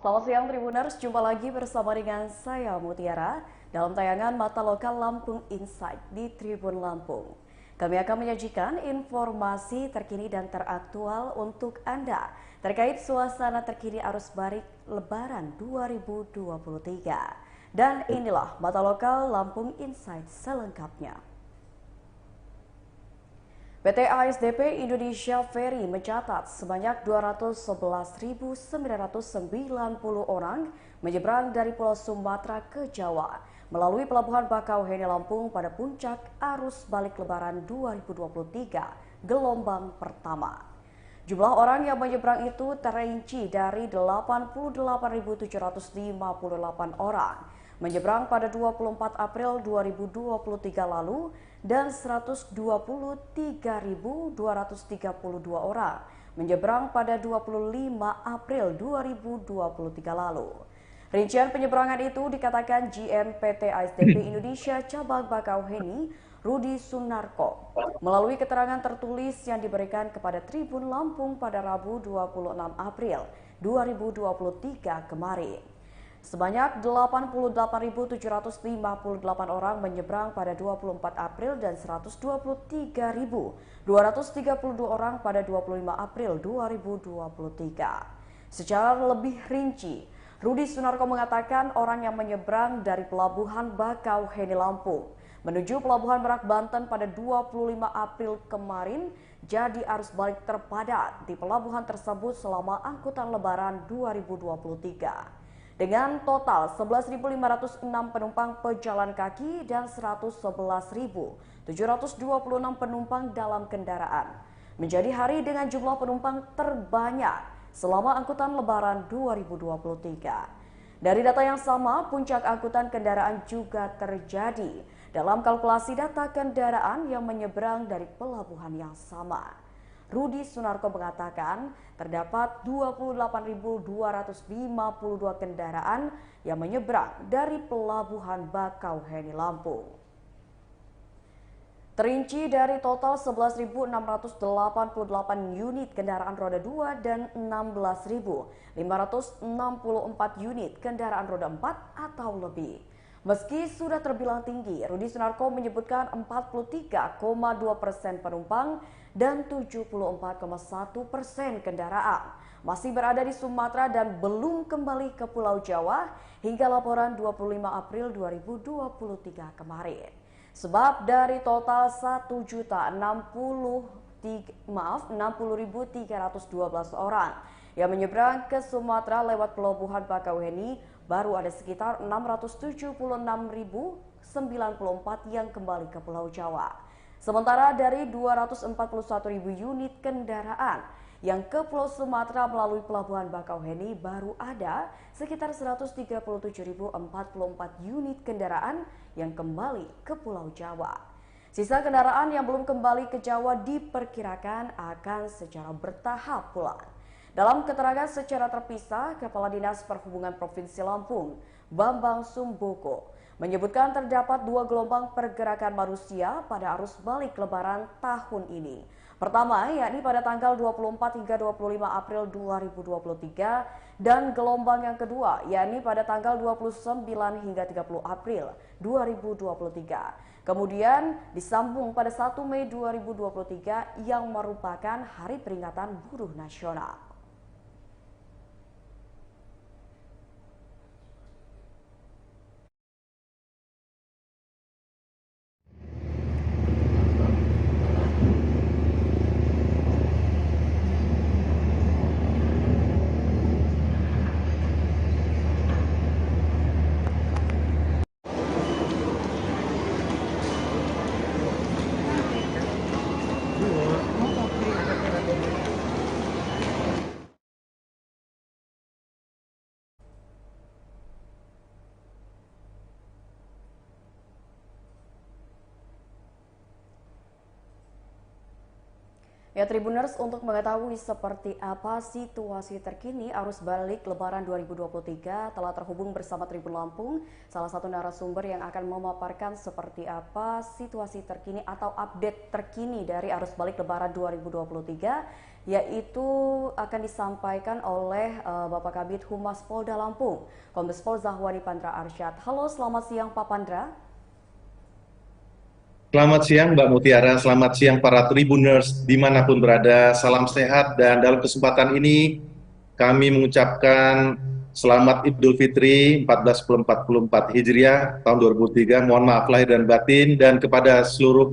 Selamat siang Tribuners, jumpa lagi bersama dengan saya Mutiara dalam tayangan Mata Lokal Lampung Insight di Tribun Lampung. Kami akan menyajikan informasi terkini dan teraktual untuk Anda terkait suasana terkini arus balik Lebaran 2023. Dan inilah Mata Lokal Lampung Insight selengkapnya. PT ASDP Indonesia Ferry mencatat sebanyak 211.990 orang menyeberang dari Pulau Sumatera ke Jawa melalui Pelabuhan Bakauheni Lampung pada puncak arus balik Lebaran 2023 gelombang pertama. Jumlah orang yang menyeberang itu terinci dari 88.758 orang menyeberang pada 24 April 2023 lalu dan 123.232 orang menyeberang pada 25 April 2023 lalu. Rincian penyeberangan itu dikatakan GM PT ASDP Indonesia Cabang Bakauheni Rudi Sunarko melalui keterangan tertulis yang diberikan kepada Tribun Lampung pada Rabu 26 April 2023 kemarin. Sebanyak 88.758 orang menyeberang pada 24 April dan 123.232 orang pada 25 April 2023. Secara lebih rinci, Rudi Sunarko mengatakan orang yang menyeberang dari Pelabuhan Bakauheni Lampung menuju Pelabuhan Merak Banten pada 25 April kemarin jadi arus balik terpadat di pelabuhan tersebut selama angkutan Lebaran 2023. Dengan total 11.506 penumpang pejalan kaki dan 111.726 penumpang dalam kendaraan. Menjadi hari dengan jumlah penumpang terbanyak selama angkutan Lebaran 2023. Dari data yang sama, puncak angkutan kendaraan juga terjadi dalam kalkulasi data kendaraan yang menyeberang dari pelabuhan yang sama. Rudi Sunarko mengatakan terdapat 28.252 kendaraan yang menyeberang dari Pelabuhan Bakauheni Lampung. Terinci dari total 11.688 unit kendaraan roda 2 dan 16.564 unit kendaraan roda 4 atau lebih. Meski sudah terbilang tinggi, Rudi Sunarko menyebutkan 43,2% penumpang dan 74,1% kendaraan masih berada di Sumatera dan belum kembali ke Pulau Jawa hingga laporan 25 April 2023 kemarin. Sebab dari total 1.060.312 orang yang menyeberang ke Sumatera lewat Pelabuhan Bakauheni, baru ada sekitar 676.094 yang kembali ke Pulau Jawa. Sementara dari 241.000 unit kendaraan yang ke Pulau Sumatera melalui Pelabuhan Bakauheni, baru ada sekitar 137.044 unit kendaraan yang kembali ke Pulau Jawa. Sisa kendaraan yang belum kembali ke Jawa diperkirakan akan secara bertahap pula. Dalam keterangan secara terpisah, Kepala Dinas Perhubungan Provinsi Lampung, Bambang Sumboko, menyebutkan terdapat dua gelombang pergerakan manusia pada arus balik Lebaran tahun ini. Pertama, yakni pada tanggal 24 hingga 25 April 2023, dan gelombang yang kedua, yakni pada tanggal 29 hingga 30 April 2023. Kemudian disambung pada 1 Mei 2023 yang merupakan Hari Peringatan Buruh Nasional. Ya, Tribuners, untuk mengetahui seperti apa situasi terkini arus balik Lebaran 2023 telah terhubung bersama Tribun Lampung, salah satu narasumber yang akan memaparkan seperti apa situasi terkini atau update terkini dari arus balik Lebaran 2023, yaitu akan disampaikan oleh Bapak Kabid Humas Polda Lampung, Kombes Pol Zahwani Pandra Arsyad. Halo, selamat siang Pak Pandra. Selamat siang Mbak Mutiara, selamat siang para Tribuners dimanapun berada, salam sehat, dan dalam kesempatan ini kami mengucapkan selamat Idul Fitri 1444 Hijriah tahun 2003, mohon maaf lahir dan batin, dan kepada seluruh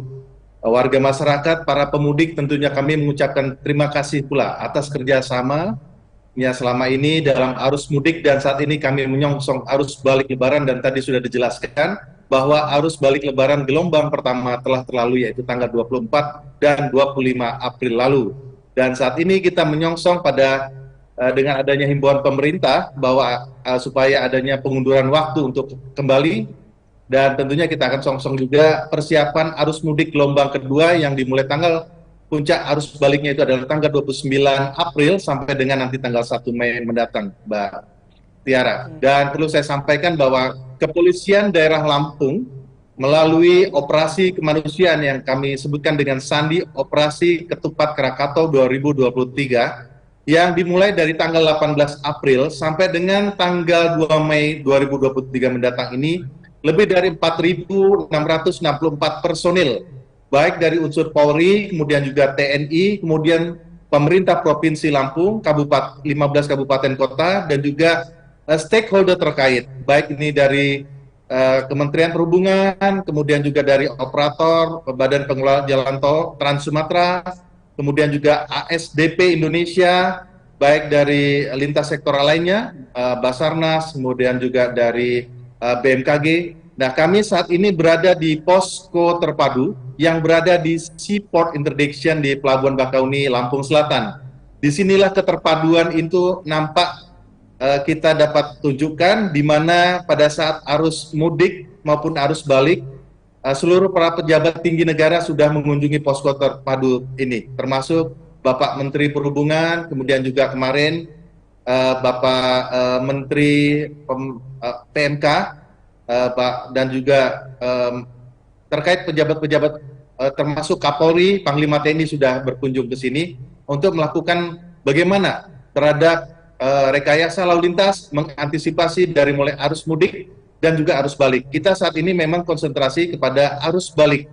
warga masyarakat, para pemudik tentunya kami mengucapkan terima kasih pula atas kerjasama selama ini dalam arus mudik, dan saat ini kami menyongsong arus balik Lebaran, dan tadi sudah dijelaskan bahwa arus balik Lebaran gelombang pertama telah terlalu, yaitu tanggal 24 dan 25 April lalu. Dan saat ini kita menyongsong pada dengan adanya himbauan pemerintah bahwa supaya adanya pengunduran waktu untuk kembali, dan tentunya kita akan songsong juga persiapan arus mudik gelombang kedua yang dimulai puncak arus baliknya itu adalah tanggal 29 April sampai dengan nanti tanggal 1 Mei mendatang, Mbak Tiara. Dan perlu saya sampaikan bahwa Kepolisian Daerah Lampung melalui operasi kemanusiaan yang kami sebutkan dengan Sandi Operasi Ketupat Krakatau 2023 yang dimulai dari tanggal 18 April sampai dengan tanggal 2 Mei 2023 mendatang ini, lebih dari 4.664 personil, baik dari unsur Polri, kemudian juga TNI, kemudian pemerintah Provinsi Lampung, 15 kabupaten kota, dan juga stakeholder terkait, baik ini dari Kementerian Perhubungan, kemudian juga dari operator Badan Pengelola Jalan Tol Trans Sumatera, kemudian juga ASDP Indonesia, baik dari lintas sektoral lainnya, Basarnas, kemudian juga dari BMKG. Nah, kami saat ini berada di posko terpadu yang berada di Seaport Interdiction di Pelabuhan Bakauni, Lampung Selatan. Disinilah keterpaduan itu nampak kita dapat tunjukkan, di mana pada saat arus mudik maupun arus balik, seluruh para pejabat tinggi negara sudah mengunjungi posko terpadu ini, termasuk Bapak Menteri Perhubungan, kemudian juga kemarin Bapak Menteri PMK, Pak, dan juga terkait pejabat-pejabat termasuk Kapolri, Panglima TNI sudah berkunjung ke sini untuk melakukan bagaimana terhadap rekayasa lalu lintas, mengantisipasi dari mulai arus mudik dan juga arus balik. Kita saat ini memang konsentrasi kepada arus balik,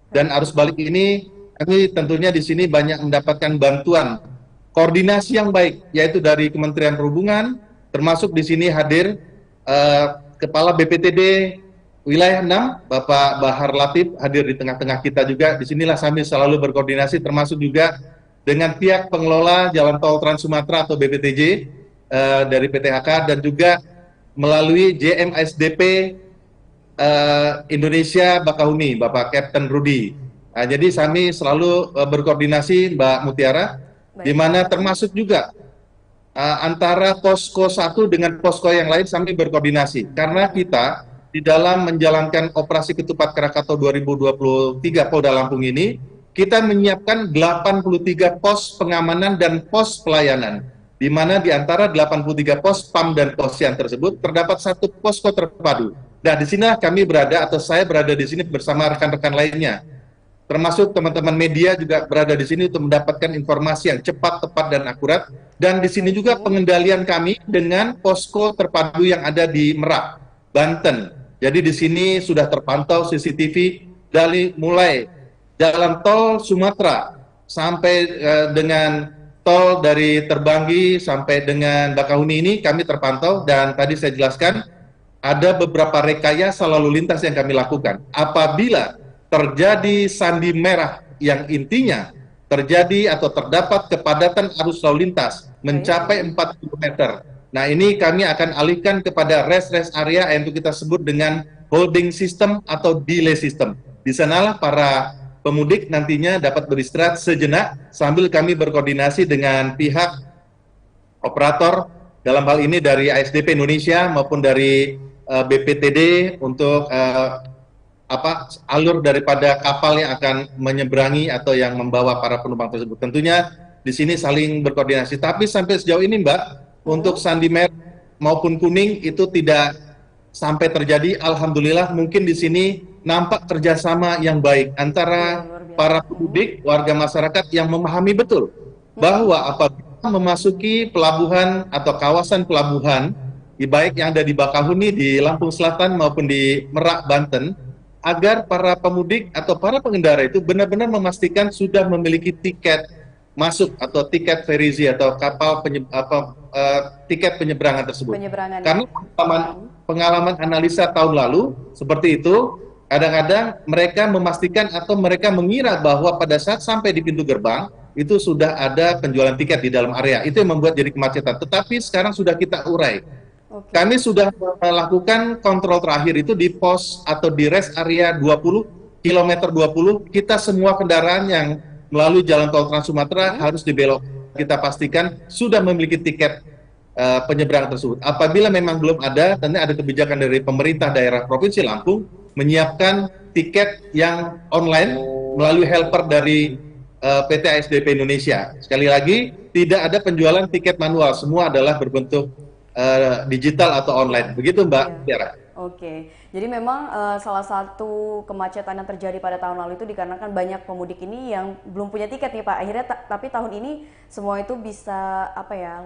dan arus balik ini kami tentunya di sini banyak mendapatkan bantuan koordinasi yang baik, yaitu dari Kementerian Perhubungan, termasuk di sini hadir Kepala BPTD Wilayah 6, Bapak Bahar Latif, hadir di tengah-tengah kita juga. Disinilah kami selalu berkoordinasi, termasuk juga dengan pihak pengelola Jalan Tol Trans Sumatera atau BPTJ dari PTHK, dan juga melalui JMSDP Indonesia Bakahuni, Bapak Kapten Rudi. Nah, jadi kami selalu berkoordinasi, Mbak Mutiara, di mana termasuk juga antara posko satu dengan posko yang lain kami berkoordinasi, karena kita di dalam menjalankan operasi Ketupat Krakatau 2023 Polda Lampung ini, kita menyiapkan 83 pos pengamanan dan pos pelayanan, di mana di antara 83 pos PAM dan posyan tersebut terdapat satu posko terpadu. Nah, di sini kami berada, atau saya berada di sini bersama rekan-rekan lainnya, termasuk teman-teman media juga berada di sini untuk mendapatkan informasi yang cepat, tepat, dan akurat. Dan di sini juga pengendalian kami dengan posko terpadu yang ada di Merak, Banten. Jadi di sini sudah terpantau CCTV dari mulai jalan tol Sumatera sampai dengan tol dari Terbanggi sampai dengan Bakahuni ini kami terpantau, dan tadi saya jelaskan ada beberapa rekayasa lalu lintas yang kami lakukan. Apabila terjadi sandi merah yang intinya terjadi atau terdapat kepadatan arus lalu lintas mencapai 4 km. Nah, ini kami akan alihkan kepada rest area yang kita sebut dengan holding system atau delay system. Di sanalah para pemudik nantinya dapat beristirahat sejenak sambil kami berkoordinasi dengan pihak operator, dalam hal ini dari ASDP Indonesia maupun dari BPTD untuk alur daripada kapal yang akan menyeberangi atau yang membawa para penumpang tersebut. Tentunya di sini saling berkoordinasi. Tapi sampai sejauh ini, Mbak, untuk sandi merah maupun kuning itu tidak sampai terjadi. Alhamdulillah, mungkin di sini nampak kerjasama yang baik antara Luar biasa. para pemudik, warga masyarakat yang memahami betul bahwa apabila memasuki pelabuhan atau kawasan pelabuhan, baik yang ada di Bakahuni, di Lampung Selatan maupun di Merak, Banten, agar para pemudik atau para pengendara itu benar-benar memastikan sudah memiliki tiket masuk atau tiket ferizi atau tiket penyeberangan tersebut. Penyeberangan. Karena pengalaman analisa tahun lalu seperti itu, kadang-kadang mereka memastikan atau mereka mengira bahwa pada saat sampai di pintu gerbang itu sudah ada penjualan tiket di dalam area. Itu yang membuat jadi kemacetan. Tetapi sekarang sudah kita urai. Kami sudah melakukan kontrol terakhir itu di pos atau di rest area 20, kilometer 20, kita semua kendaraan yang melalui jalan tol Trans Sumatera harus dibelok. Kita pastikan sudah memiliki tiket penyeberangan tersebut. Apabila memang belum ada, tentunya ada kebijakan dari pemerintah daerah Provinsi Lampung menyiapkan tiket yang online melalui helper dari PT ASDP Indonesia. Sekali lagi, tidak ada penjualan tiket manual, semua adalah berbentuk digital atau online. Begitu, Mbak Tiara. Oke, jadi memang salah satu kemacetan yang terjadi pada tahun lalu itu dikarenakan banyak pemudik ini yang belum punya tiket nih Pak. Akhirnya tapi tahun ini semua itu bisa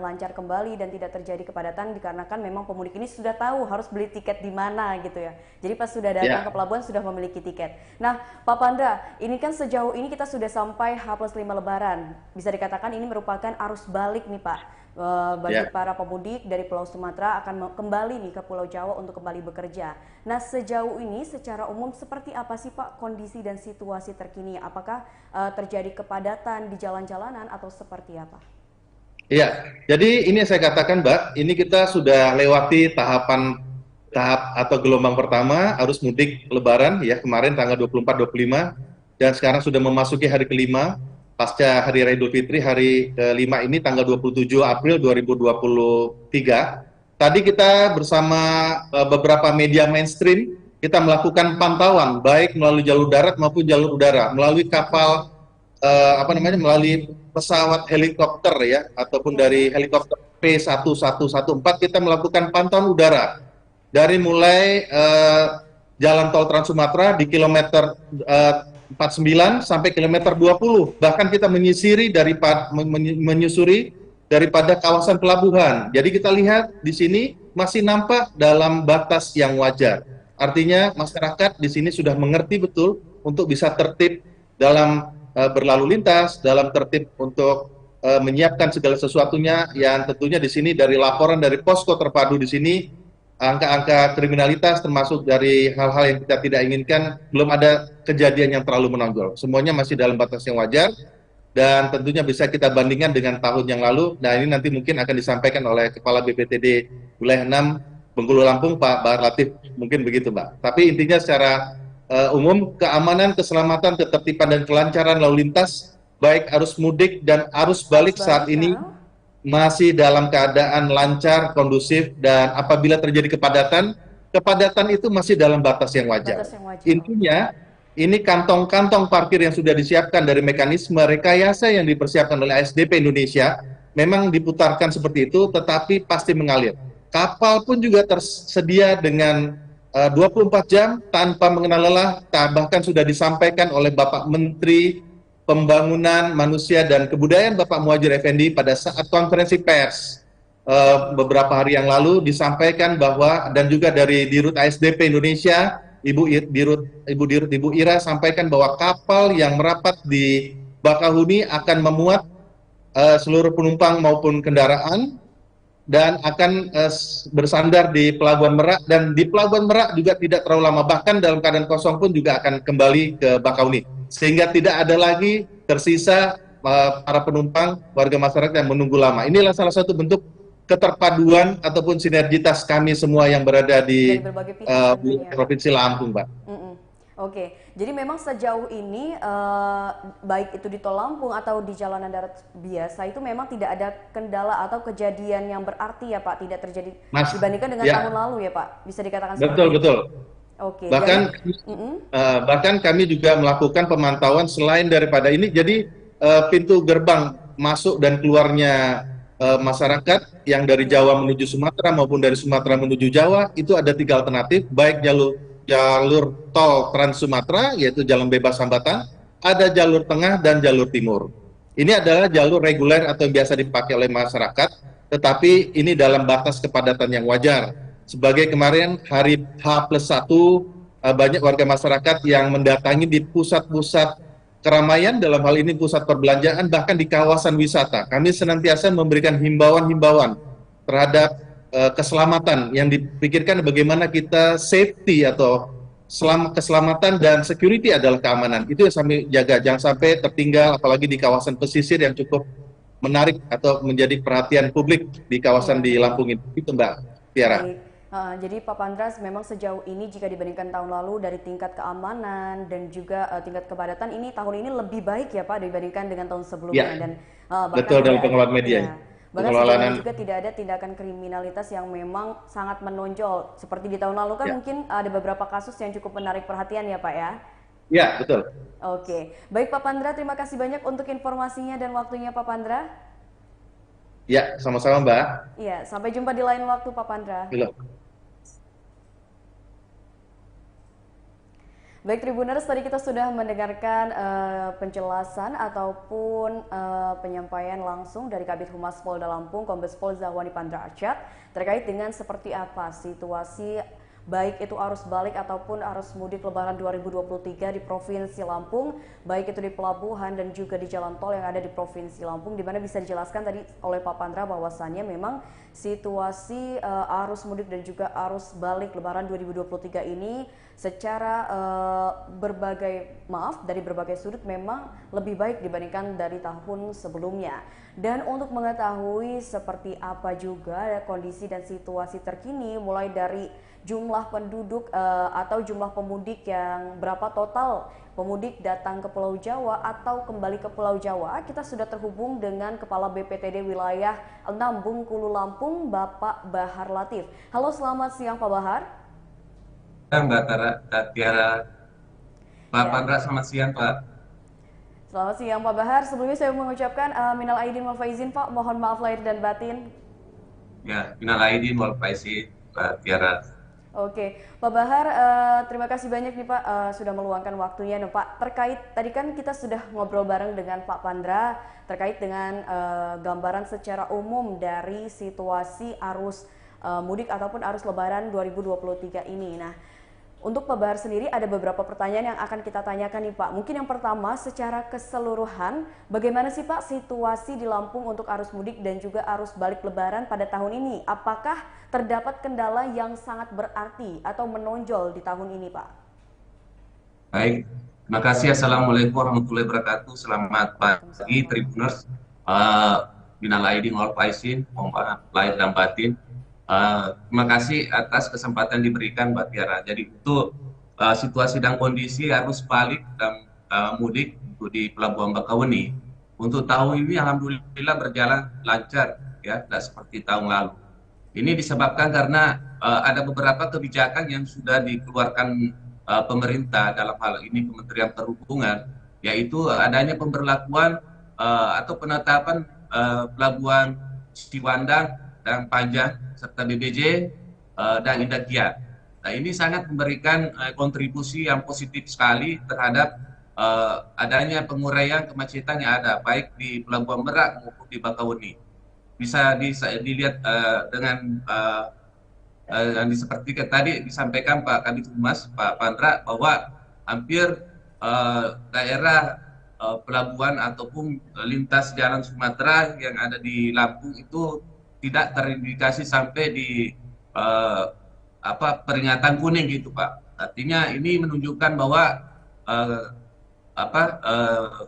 lancar kembali dan tidak terjadi kepadatan dikarenakan memang pemudik ini sudah tahu harus beli tiket di mana gitu ya. Jadi pas sudah datang ke pelabuhan sudah memiliki tiket. Nah, Pak Pandra, ini kan sejauh ini kita sudah sampai H+5 Lebaran. Bisa dikatakan ini merupakan arus balik nih Pak. Bagi para pemudik dari Pulau Sumatera akan kembali nih ke Pulau Jawa untuk kembali bekerja. Nah, sejauh ini secara umum seperti apa sih Pak kondisi dan situasi terkini? Apakah terjadi kepadatan di jalan-jalanan atau seperti apa? Iya, jadi ini saya katakan Mbak, ini kita sudah lewati tahap atau gelombang pertama arus mudik Lebaran ya kemarin tanggal 24-25 dan sekarang sudah memasuki hari kelima. Pasca Hari Raya Idul Fitri, hari kelima ini tanggal 27 April 2023. Tadi kita bersama beberapa media mainstream, kita melakukan pantauan, baik melalui jalur darat maupun jalur udara, melalui kapal, melalui pesawat helikopter ya, ataupun dari helikopter P1114, kita melakukan pantauan udara. Dari mulai jalan tol Trans Sumatera di kilometer 49 sampai kilometer 20, bahkan kita menyusuri daripada kawasan pelabuhan. Jadi kita lihat di sini masih nampak dalam batas yang wajar. Artinya masyarakat di sini sudah mengerti betul untuk bisa tertib dalam berlalu lintas, dalam tertib untuk menyiapkan segala sesuatunya. Yang tentunya di sini dari laporan dari posko terpadu di sini, angka-angka kriminalitas termasuk dari hal-hal yang kita tidak inginkan, belum ada kejadian yang terlalu menonjol. Semuanya masih dalam batas yang wajar dan tentunya bisa kita bandingkan dengan tahun yang lalu. Nah, ini nanti mungkin akan disampaikan oleh Kepala BPTD Wilayah 6 Bengkulu Lampung, Pak Bahar Latif, mungkin begitu Mbak. Tapi intinya secara umum, keamanan, keselamatan, ketertiban dan kelancaran lalu lintas, baik arus mudik dan arus balik saat ini masih dalam keadaan lancar, kondusif, dan apabila terjadi kepadatan itu masih dalam batas yang wajar. Intinya, ini kantong-kantong parkir yang sudah disiapkan dari mekanisme rekayasa yang dipersiapkan oleh ASDP Indonesia, memang diputarkan seperti itu, tetapi pasti mengalir. Kapal pun juga tersedia dengan 24 jam tanpa mengenal lelah, bahkan sudah disampaikan oleh Bapak Menteri Pembangunan Manusia dan Kebudayaan Bapak Muhadjir Effendi pada saat konferensi pers beberapa hari yang lalu disampaikan bahwa, dan juga dari Dirut ASDP Indonesia, Ibu Ira sampaikan bahwa kapal yang merapat di Bakahuni akan memuat seluruh penumpang maupun kendaraan dan akan bersandar di Pelabuhan Merak, dan di Pelabuhan Merak juga tidak terlalu lama, bahkan dalam keadaan kosong pun juga akan kembali ke Bakahuni, sehingga tidak ada lagi tersisa para penumpang warga masyarakat yang menunggu lama. Inilah salah satu bentuk keterpaduan ataupun sinergitas kami semua yang berada di Provinsi Lampung, Mbak. Oke, jadi memang sejauh ini baik itu di Tol Lampung atau di jalanan darat biasa itu memang tidak ada kendala atau kejadian yang berarti ya Pak, tidak terjadi dibandingkan dengan tahun lalu ya Pak, bisa dikatakan seperti itu. Betul. Oke, jadi Bahkan bahkan kami juga melakukan pemantauan selain daripada ini. Jadi pintu gerbang masuk dan keluarnya masyarakat yang dari ya, Jawa menuju Sumatera maupun dari Sumatera menuju Jawa itu ada 3 alternatif, baik jalur jalur tol Trans Sumatera yaitu jalan bebas hambatan, ada jalur tengah dan jalur timur. Ini adalah jalur reguler atau yang biasa dipakai oleh masyarakat, tetapi ini dalam batas kepadatan yang wajar. Sebagai kemarin hari H+1 banyak warga masyarakat yang mendatangi di pusat-pusat keramaian, dalam hal ini pusat perbelanjaan, bahkan di kawasan wisata. Kami senantiasa memberikan himbauan-himbauan terhadap keselamatan yang dipikirkan bagaimana kita safety atau keselamatan dan security adalah keamanan. Itu yang kami jaga, jangan sampai tertinggal apalagi di kawasan pesisir yang cukup menarik atau menjadi perhatian publik di kawasan iya di betul. Lampung itu Mbak Tiara. Baik, jadi Pak Pandras memang sejauh ini jika dibandingkan tahun lalu dari tingkat keamanan dan juga tingkat kepadatan ini tahun ini lebih baik ya Pak dibandingkan dengan tahun sebelumnya Ya, dan bahkan betul dalam tidak ada, pengelolaan media. ya bahkan sejauh ini Pengelolaan juga tidak ada tindakan kriminalitas yang memang sangat menonjol seperti di tahun lalu kan ya. mungkin ada beberapa kasus yang cukup menarik perhatian ya Pak ya. Ya, betul. Oke, baik Pak Pandra, terima kasih banyak untuk informasinya dan waktunya Pak Pandra. Ya, sama-sama Mbak. Iya, sampai jumpa di lain waktu Pak Pandra. Halo. Baik Tribuners, tadi kita sudah mendengarkan penjelasan ataupun penyampaian langsung dari Kabid Humas Polda Lampung, Kombes Pol Zahwani Pandra Arsyad, terkait dengan seperti apa situasi baik itu arus balik ataupun arus mudik Lebaran 2023 di Provinsi Lampung, baik itu di pelabuhan dan juga di jalan tol yang ada di Provinsi Lampung, di mana bisa dijelaskan tadi oleh Pak Pandra bahwasannya memang situasi arus mudik dan juga arus balik Lebaran 2023 ini secara dari berbagai sudut memang lebih baik dibandingkan dari tahun sebelumnya. Dan untuk mengetahui seperti apa juga kondisi dan situasi terkini mulai dari jumlah penduduk atau jumlah pemudik yang berapa total pemudik datang ke Pulau Jawa atau kembali ke Pulau Jawa, kita sudah terhubung dengan Kepala BPTD Wilayah 6 Bengkulu Lampung, Bapak Bahar Latif. Halo, selamat siang Pak Bahar. Mbak Tiara, Pak Ya, Pandra, selamat siang Pak. selamat siang Pak Bahar. Sebelumnya saya mengucapkan minal aidin wal faizin Pak, mohon maaf lahir dan batin. Ya, minal aidin wal faizin, Mbak Tiara. Oke, Pak Bahar, terima kasih banyak nih Pak sudah meluangkan waktunya. Nah, Pak, terkait tadi kan kita sudah ngobrol bareng dengan Pak Pandra terkait dengan gambaran secara umum dari situasi arus mudik ataupun arus Lebaran 2023 ini. Nah, untuk Pak Bahar sendiri ada beberapa pertanyaan yang akan kita tanyakan nih Pak. Mungkin yang pertama secara keseluruhan, bagaimana sih Pak situasi di Lampung untuk arus mudik dan juga arus balik Lebaran pada tahun ini? Apakah terdapat kendala yang sangat berarti atau menonjol di tahun ini Pak? Baik, terima kasih. Assalamualaikum warahmatullahi wabarakatuh. Selamat pagi, Waalaikumsalam. Tribuners. Minal aidin wal faizin, mohon maaf lahir dan batin. Terima kasih atas kesempatan diberikan Mbak Tiara. Jadi untuk situasi dan kondisi arus balik dan mudik untuk di Pelabuhan Bakauheni untuk tahun ini alhamdulillah berjalan lancar ya, tidak seperti tahun lalu. Ini disebabkan karena ada beberapa kebijakan yang sudah dikeluarkan pemerintah, dalam hal ini Kementerian Perhubungan, yaitu adanya pemberlakuan atau penetapan pelabuhan Ciwandan dan Panjang serta BBJ dan Indah Kiat. Nah, ini sangat memberikan kontribusi yang positif sekali terhadap adanya penguraian kemacetan yang ada baik di Pelabuhan Merak maupun di Bakauheni. Bisa dilihat dengan seperti tadi disampaikan Pak Kabid Humas Pak Pandra bahwa hampir daerah pelabuhan ataupun lintas jalan Sumatera yang ada di Lampung itu tidak terindikasi sampai di peringatan kuning gitu Pak. Artinya ini menunjukkan bahwa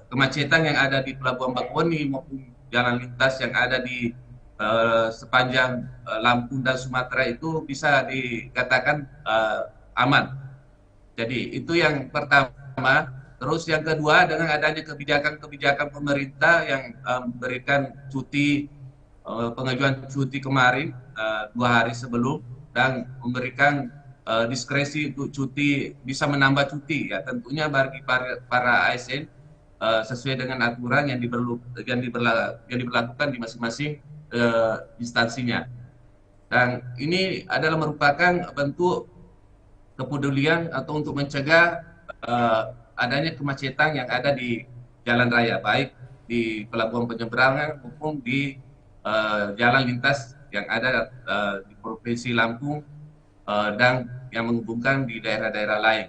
kemacetan yang ada di Pelabuhan Bakauheni maupun jalan lintas yang ada di sepanjang Lampung dan Sumatera itu bisa dikatakan aman. Jadi itu yang pertama. Terus yang kedua, dengan adanya kebijakan-kebijakan pemerintah yang memberikan cuti, pengajuan cuti kemarin 2 hari sebelum dan memberikan diskresi untuk cuti, bisa menambah cuti ya, tentunya bagi para ASN sesuai dengan aturan yang diberlakukan di masing-masing instansinya. Dan ini adalah merupakan bentuk kepedulian atau untuk mencegah adanya kemacetan yang ada di jalan raya, baik di pelabuhan penyeberangan maupun di jalan lintas yang ada di Provinsi Lampung dan yang menghubungkan di daerah-daerah lain.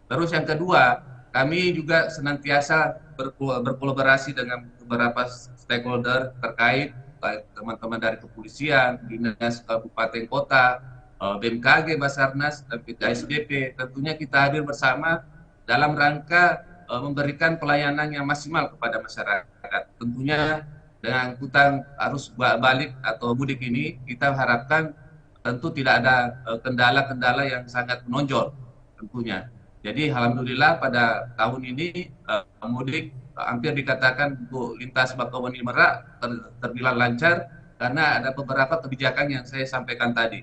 Terus yang kedua, kami juga senantiasa berkolaborasi dengan beberapa stakeholder terkait, baik teman-teman dari kepolisian, dinas kabupaten kota, BMKG, Basarnas, dan PKSDP. Tentunya kita hadir bersama dalam rangka memberikan pelayanan yang maksimal kepada masyarakat. Tentunya dengan angkutan arus balik atau mudik ini, kita harapkan tentu tidak ada kendala-kendala yang sangat menonjol tentunya. Jadi alhamdulillah pada tahun ini mudik hampir dikatakan untuk lintas Bakauheni Merak terbilang lancar karena ada beberapa kebijakan yang saya sampaikan tadi.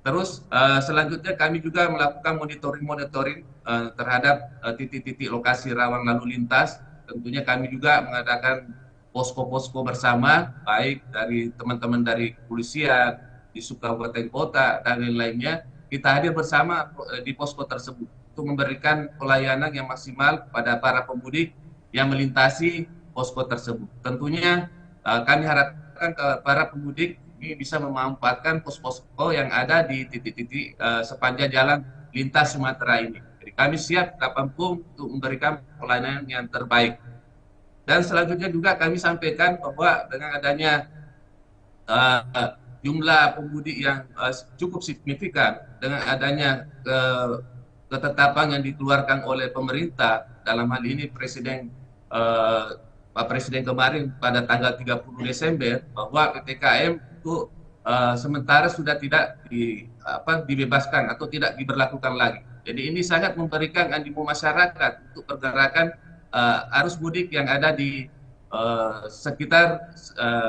Terus selanjutnya kami juga melakukan monitoring terhadap titik-titik lokasi rawan lalu lintas. Tentunya kami juga mengadakan posko-posko bersama, baik dari teman-teman dari kepolisian, di Kabupaten Kota, dan lain-lainnya. Kita hadir bersama di posko tersebut untuk memberikan pelayanan yang maksimal kepada para pemudik yang melintasi posko tersebut. Tentunya kami harapkan para pemudik ini bisa memanfaatkan pos-posko yang ada di titik-titik sepanjang jalan lintas Sumatera ini. Jadi kami siap kapanpun untuk memberikan pelayanan yang terbaik. Dan selanjutnya juga kami sampaikan bahwa dengan adanya jumlah pemudik yang cukup signifikan, dengan adanya ketetapan yang dikeluarkan oleh pemerintah, dalam hal ini Pak Presiden kemarin pada tanggal 30 Desember bahwa PPKM itu sementara sudah tidak dibebaskan atau tidak diberlakukan lagi. Jadi ini sangat memberikan animo masyarakat untuk pergerakan arus mudik yang ada di sekitar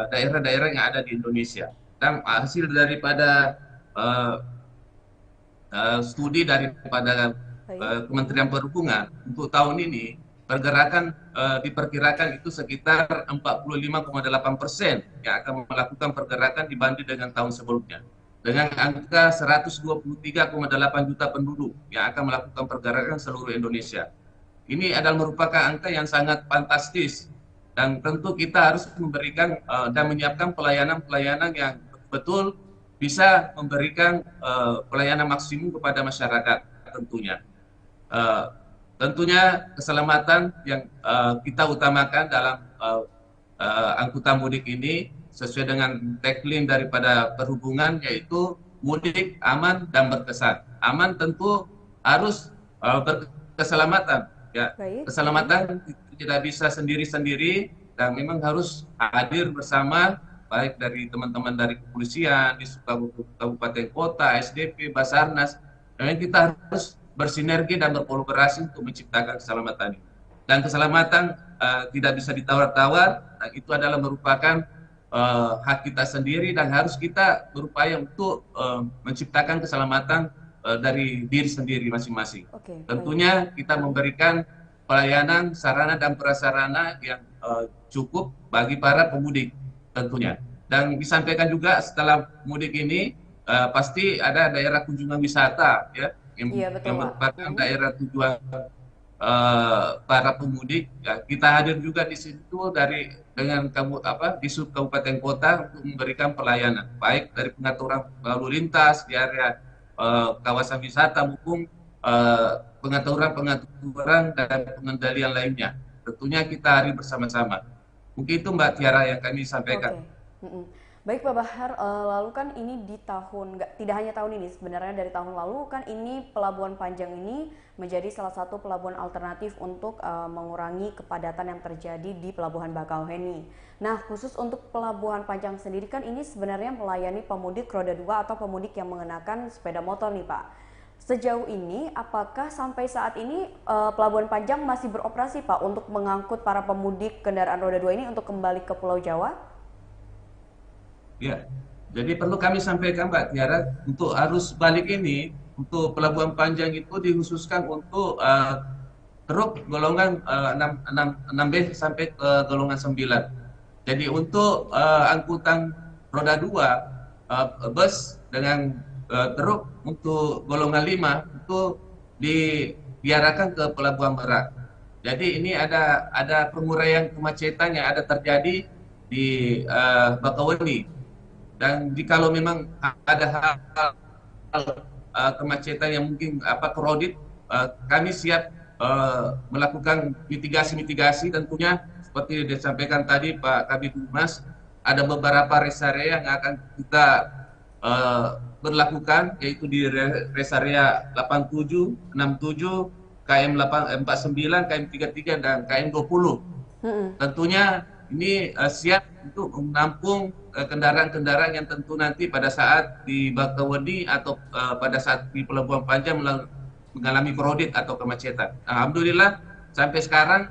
daerah-daerah yang ada di Indonesia. Dan hasil daripada studi daripada Kementerian Perhubungan untuk tahun ini, pergerakan diperkirakan itu sekitar 45,8% yang akan melakukan pergerakan dibanding dengan tahun sebelumnya. Dengan angka 123,8 juta penduduk yang akan melakukan pergerakan seluruh Indonesia. Ini adalah merupakan angka yang sangat fantastis. Dan tentu kita harus memberikan dan menyiapkan pelayanan-pelayanan yang betul bisa memberikan pelayanan maksimum kepada masyarakat tentunya. Tentunya keselamatan yang kita utamakan dalam angkutan mudik ini sesuai dengan tagline daripada perhubungan, yaitu mudik aman dan berkesan. Aman tentu harus berkeselamatan. Ya, keselamatan tidak bisa sendiri-sendiri dan memang harus hadir bersama, baik dari teman-teman dari kepolisian, di kabupaten kota, SDP, Basarnas, dan kita harus bersinergi dan berkolaborasi untuk menciptakan keselamatan ini. Dan keselamatan tidak bisa ditawar-tawar, dan itu adalah merupakan hak kita sendiri dan harus kita berupaya untuk menciptakan keselamatan dari diri sendiri masing-masing. Tentunya kita memberikan pelayanan sarana dan prasarana yang cukup bagi para pemudik tentunya. Dan disampaikan juga setelah mudik ini pasti ada daerah kunjungan wisata ya yang merupakan daerah tujuan para pemudik. Ya, kita hadir juga di situ dengan di Kabupaten Kota untuk memberikan pelayanan baik dari pengaturan lalu lintas di area kawasan wisata maupun pengaturan dan pengendalian lainnya. Tentunya kita hari bersama-sama. Mungkin itu Mbak Tiara yang kami sampaikan. Baik Pak Bahar, lalu kan ini di tidak hanya tahun ini, sebenarnya dari tahun lalu kan ini Pelabuhan Panjang ini menjadi salah satu pelabuhan alternatif untuk mengurangi kepadatan yang terjadi di Pelabuhan Bakauheni. Nah, khusus untuk Pelabuhan Panjang sendiri kan ini sebenarnya melayani pemudik roda 2 atau pemudik yang mengenakan sepeda motor nih Pak. Sejauh ini, apakah sampai saat ini Pelabuhan Panjang masih beroperasi Pak untuk mengangkut para pemudik kendaraan roda 2 ini untuk kembali ke Pulau Jawa? Ya, jadi perlu kami sampaikan Mbak Tiara, untuk arus balik ini untuk Pelabuhan Panjang itu dikhususkan untuk truk golongan 6B sampai ke golongan 9. Jadi untuk angkutan roda 2, bus dengan truk untuk golongan 5 itu diarahkan ke Pelabuhan Merak. Jadi ini ada penguraian kemacetan yang ada terjadi di Bakauheni. Dan kalau memang ada hal kemacetan yang mungkin krodit, kami siap melakukan mitigasi tentunya seperti disampaikan tadi Pak Kabid Humas, ada beberapa rest area yang akan kita berlakukan, yaitu di rest area 87, 67, KM 49, KM 33 dan KM 20. Tentunya ini siap untuk menampung kendaraan-kendaraan yang tentu nanti pada saat di Bakauheni atau pada saat di Pelabuhan Panjang mengalami krodit atau kemacetan. Alhamdulillah sampai sekarang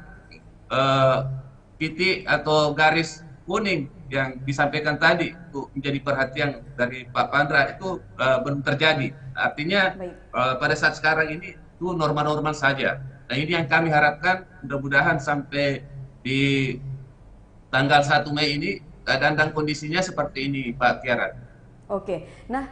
titik atau garis kuning yang disampaikan tadi untuk menjadi perhatian dari Pak Pandra itu belum terjadi. Artinya pada saat sekarang ini itu normal-normal saja. Nah ini yang kami harapkan, mudah-mudahan sampai di tanggal 1 Mei ini keadaan dan kondisinya seperti ini, Pak Tiara. Oke, nah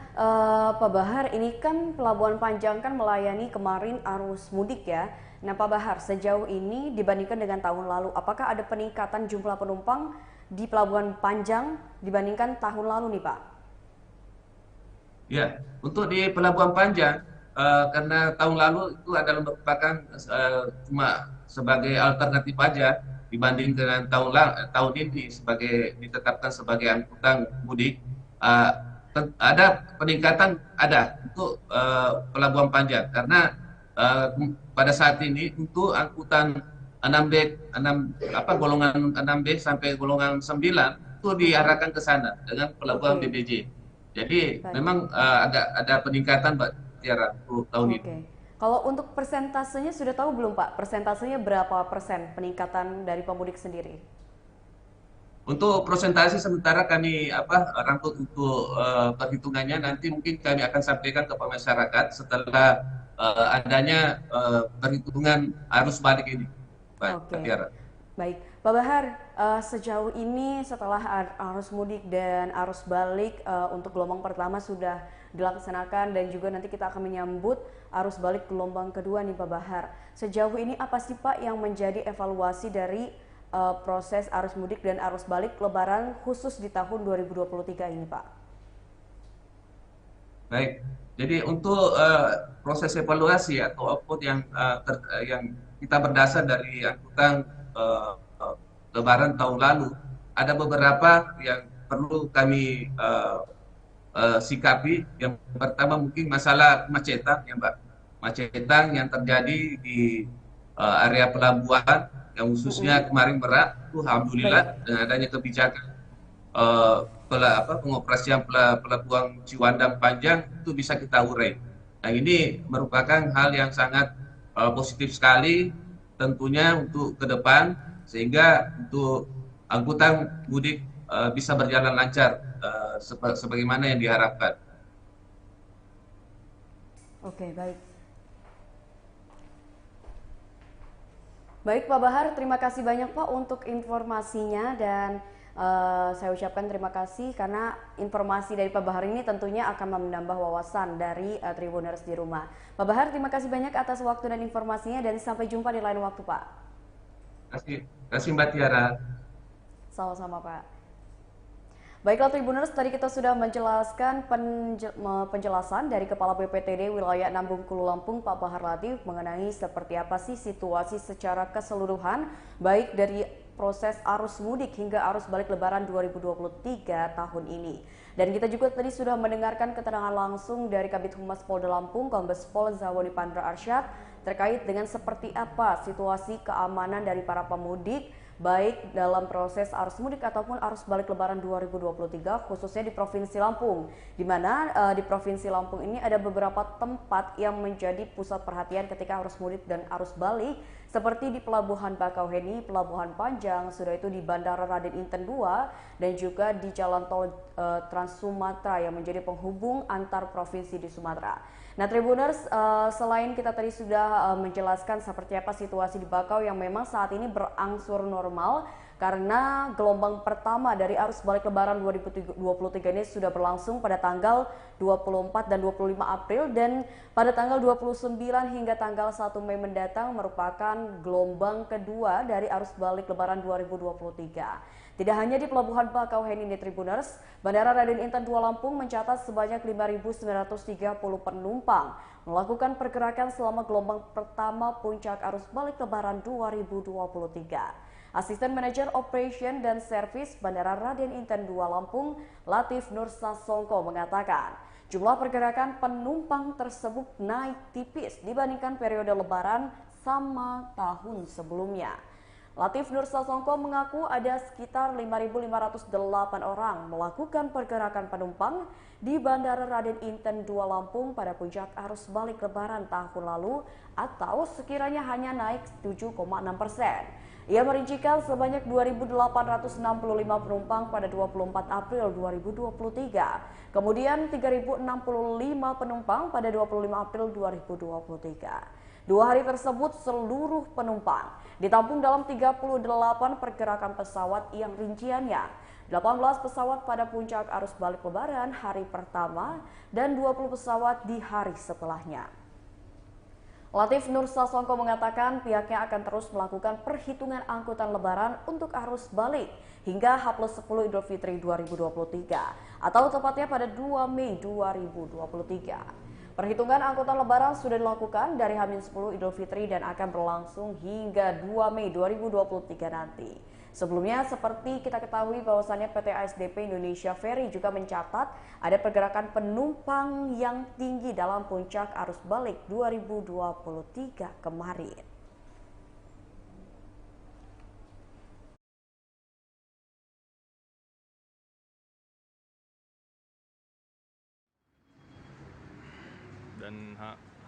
Pak Bahar, ini kan Pelabuhan Panjang kan melayani kemarin arus mudik ya. Nah Pak Bahar, sejauh ini dibandingkan dengan tahun lalu, apakah ada peningkatan jumlah penumpang di Pelabuhan Panjang dibandingkan tahun lalu nih Pak? Ya, untuk di Pelabuhan Panjang, karena tahun lalu itu adalah merupakan cuma sebagai alternatif aja dibanding dengan tahun ini sebagai ditetapkan sebagai angkutan mudik. Ada peningkatan untuk Pelabuhan Panjang karena pada saat ini untuk angkutan 6B golongan 6B sampai golongan 9 itu diarahkan ke sana dengan Pelabuhan BBJ. Jadi memang ada peningkatan Mbak Tiara untuk tahun ini. Kalau untuk persentasenya sudah tahu belum Pak? Persentasenya berapa persen peningkatan dari pemudik sendiri? Untuk persentase sementara kami rangkut untuk perhitungannya, nanti mungkin kami akan sampaikan kepada masyarakat setelah adanya perhitungan arus balik ini, Pak Tiara. Baik, Pak Bahar, sejauh ini setelah arus mudik dan arus balik untuk gelombang pertama sudah dilaksanakan dan juga nanti kita akan menyambut arus balik gelombang kedua nih Pak Bahar. Sejauh ini apa sih Pak yang menjadi evaluasi dari proses arus mudik dan arus balik Lebaran khusus di tahun 2023 ini Pak? Baik, jadi untuk proses evaluasi atau output yang kita berdasar dari angkutan Lebaran tahun lalu, ada beberapa yang perlu kami sikapi. Yang pertama mungkin masalah kemacetan ya Mbak, kemacetan yang terjadi di area pelabuhan yang khususnya kemarin Merak itu alhamdulillah dengan adanya kebijakan pengoperasian pelabuhan Ciwandan Panjang itu bisa kita urai. Nah ini merupakan hal yang sangat positif sekali tentunya untuk ke depan sehingga untuk angkutan mudik bisa berjalan lancar sebagaimana yang diharapkan. Oke, baik. Baik Pak Bahar, terima kasih banyak Pak untuk informasinya dan saya ucapkan terima kasih karena informasi dari Pak Bahar ini tentunya akan menambah wawasan dari Tribuners di rumah. Pak Bahar, terima kasih banyak atas waktu dan informasinya dan sampai jumpa di lain waktu Pak. Terima kasih Mbak Tiara. Sama-sama Pak. Baiklah Tribuners, tadi kita sudah menjelaskan penjelasan dari Kepala BPTD Wilayah 6 Bengkulu Lampung Pak Bahar Latif mengenai seperti apa sih situasi secara keseluruhan baik dari proses arus mudik hingga arus balik Lebaran 2023 tahun ini. Dan kita juga tadi sudah mendengarkan keterangan langsung dari Kabid Humas Polda Lampung Kombes Pol Zawadi Pandra Arsyad terkait dengan seperti apa situasi keamanan dari para pemudik baik dalam proses arus mudik ataupun arus balik Lebaran 2023 khususnya di Provinsi Lampung, di mana di Provinsi Lampung ini ada beberapa tempat yang menjadi pusat perhatian ketika arus mudik dan arus balik seperti di Pelabuhan Bakauheni, Pelabuhan Panjang, sudah itu di Bandara Raden Inten II dan juga di Jalan Tol Trans Sumatera yang menjadi penghubung antar provinsi di Sumatera. Nah, Tribuners, selain kita tadi sudah menjelaskan seperti apa situasi di Bakau yang memang saat ini berangsur normal karena gelombang pertama dari arus balik Lebaran 2023 ini sudah berlangsung pada tanggal 24 dan 25 April dan pada tanggal 29 hingga tanggal 1 Mei mendatang merupakan gelombang kedua dari arus balik Lebaran 2023. Tidak hanya di Pelabuhan Bakauheni Tribuners, Bandara Raden Inten II Lampung mencatat sebanyak 5.930 penumpang melakukan pergerakan selama gelombang pertama puncak arus balik Lebaran 2023. Asisten Manajer Operation dan Service Bandara Raden Inten II Lampung, Latif Nur Sasongko mengatakan, jumlah pergerakan penumpang tersebut naik tipis dibandingkan periode Lebaran sama tahun sebelumnya. Latif Nur Sasongko mengaku ada sekitar 5.508 orang melakukan pergerakan penumpang di Bandara Raden Inten II Lampung pada puncak arus balik Lebaran tahun lalu atau sekiranya hanya naik 7,6%. Ia merincikan sebanyak 2.865 penumpang pada 24 April 2023, kemudian 3.065 penumpang pada 25 April 2023. Dua hari tersebut seluruh penumpang ditampung dalam 38 pergerakan pesawat yang rinciannya 18 pesawat pada puncak arus balik Lebaran hari pertama dan 20 pesawat di hari setelahnya. Latif Nur Sasongko mengatakan pihaknya akan terus melakukan perhitungan angkutan Lebaran untuk arus balik hingga H+10 Idul Fitri 2023 atau tepatnya pada 2 Mei 2023. Perhitungan angkutan Lebaran sudah dilakukan dari H-10 Idul Fitri dan akan berlangsung hingga 2 Mei 2023 nanti. Sebelumnya, seperti kita ketahui bahwasannya PT ASDP Indonesia Ferry juga mencatat ada pergerakan penumpang yang tinggi dalam puncak arus balik 2023 kemarin. Dan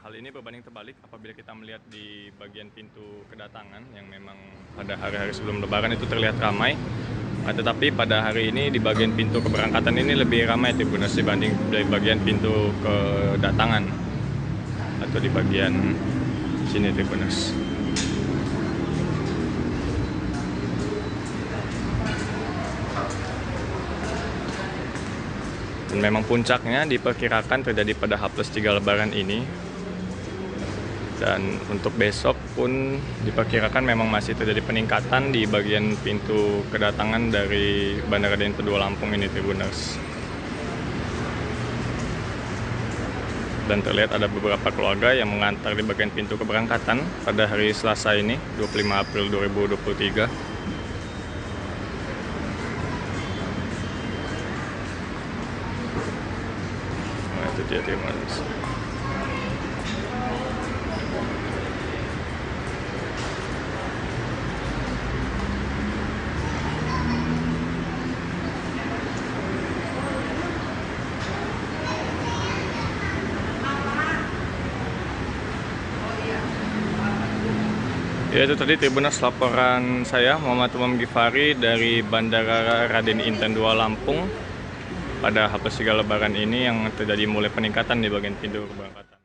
hal ini berbanding terbalik apabila kita melihat di bagian pintu kedatangan yang memang pada hari-hari sebelum Lebaran itu terlihat ramai. Tetapi pada hari ini di bagian pintu keberangkatan ini lebih ramai Tribuners dibanding dari bagian pintu kedatangan atau di bagian sini Tribuners. Dan memang puncaknya diperkirakan terjadi pada H+3 Lebaran ini. Dan untuk besok pun diperkirakan memang masih terjadi peningkatan di bagian pintu kedatangan dari Bandara Raden Inten II Lampung ini Tribuners. Dan terlihat ada beberapa keluarga yang mengantar di bagian pintu keberangkatan pada hari Selasa ini, 25 April 2023. Nah, itu dia Tribuners. Ya, itu tadi Tribuners laporan saya Muhammad Umam Gifari dari Bandara Raden Inten II Lampung pada H+3 Lebaran ini yang terjadi mulai peningkatan di bagian pintu keberangkatan.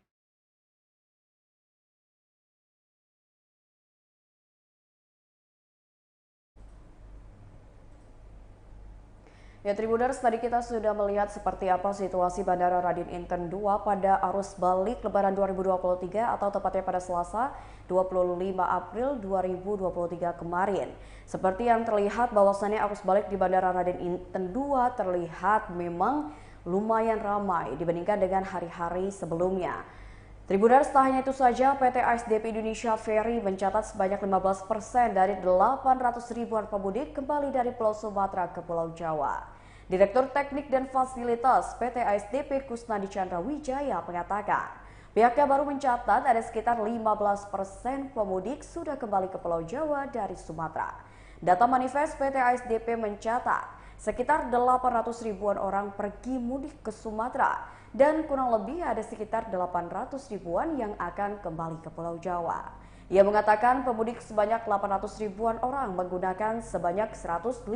Ya Tribuners, tadi kita sudah melihat seperti apa situasi Bandara Raden Inten II pada arus balik Lebaran 2023 atau tepatnya pada Selasa 25 April 2023 kemarin. Seperti yang terlihat bahwasannya arus balik di Bandara Raden Inten II terlihat memang lumayan ramai dibandingkan dengan hari-hari sebelumnya. Tribuners, tak hanya itu saja, PT ASDP Indonesia Ferry mencatat sebanyak 15% dari 800 ribuan pemudik kembali dari Pulau Sumatera ke Pulau Jawa. Direktur Teknik dan Fasilitas PT ASDP Kusnadi Chandra Wijaya mengatakan, pihaknya baru mencatat ada sekitar 15% pemudik sudah kembali ke Pulau Jawa dari Sumatera. Data manifest PT ASDP mencatat sekitar 800 ribuan orang pergi mudik ke Sumatera dan kurang lebih ada sekitar 800 ribuan yang akan kembali ke Pulau Jawa. Ia mengatakan pemudik sebanyak 800 ribuan orang menggunakan sebanyak 156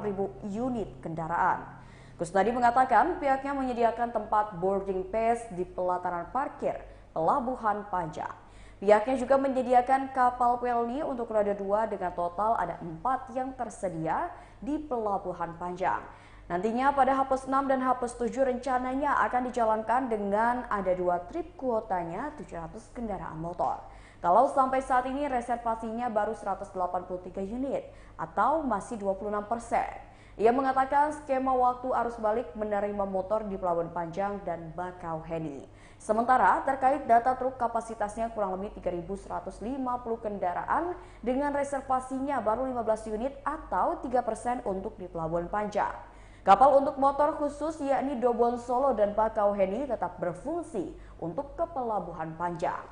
ribu unit kendaraan. Kusnadi mengatakan pihaknya menyediakan tempat boarding pass di pelataran parkir Pelabuhan Panjang. Pihaknya juga menyediakan kapal pelni untuk roda 2 dengan total ada 4 yang tersedia di Pelabuhan Panjang. Nantinya pada H+6 dan H+7 rencananya akan dijalankan dengan ada 2 trip kuotanya 700 kendaraan motor. Kalau sampai saat ini reservasinya baru 183 unit atau masih 26%. Ia mengatakan skema waktu arus balik menerima motor di Pelabuhan Panjang dan Bakauheni. Sementara terkait data truk kapasitasnya kurang lebih 3.150 kendaraan dengan reservasinya baru 15 unit atau 3% untuk di Pelabuhan Panjang. Kapal untuk motor khusus yakni Dobon Solo dan Bakauheni tetap berfungsi untuk ke Pelabuhan Panjang.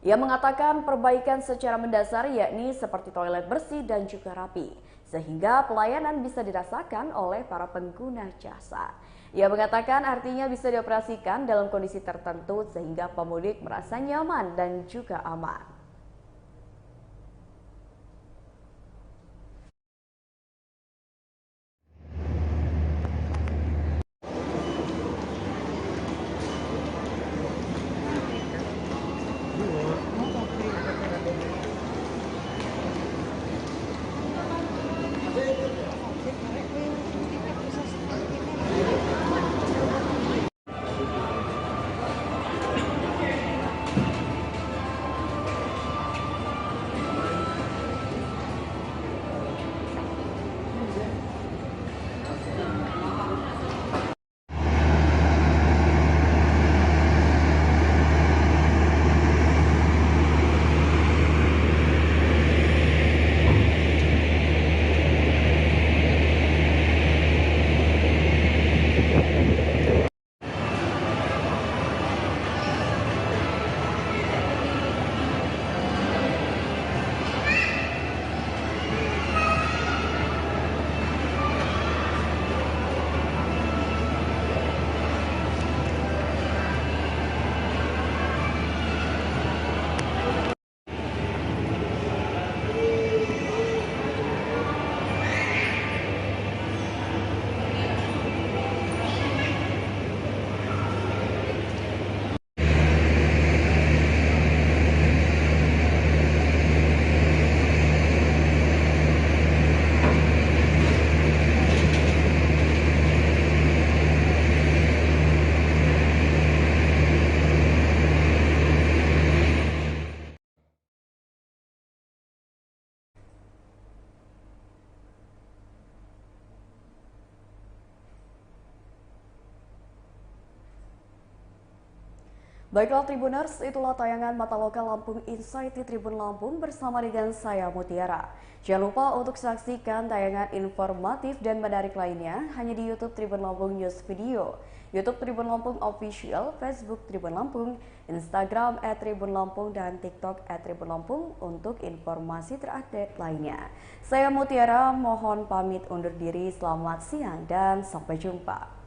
Ia mengatakan perbaikan secara mendasar yakni seperti toilet bersih dan juga rapi, sehingga pelayanan bisa dirasakan oleh para pengguna jasa. Ia mengatakan artinya bisa dioperasikan dalam kondisi tertentu sehingga pemudik merasa nyaman dan juga aman. Baiklah Tribuners, itulah tayangan Mata Lokal Lampung Insight di Tribun Lampung bersama dengan saya Mutiara. Jangan lupa untuk saksikan tayangan informatif dan menarik lainnya hanya di YouTube Tribun Lampung News Video, YouTube Tribun Lampung Official, Facebook Tribun Lampung, Instagram @tribunlampung dan TikTok @tribunlampung untuk informasi terupdate lainnya. Saya Mutiara, mohon pamit undur diri, selamat siang dan sampai jumpa.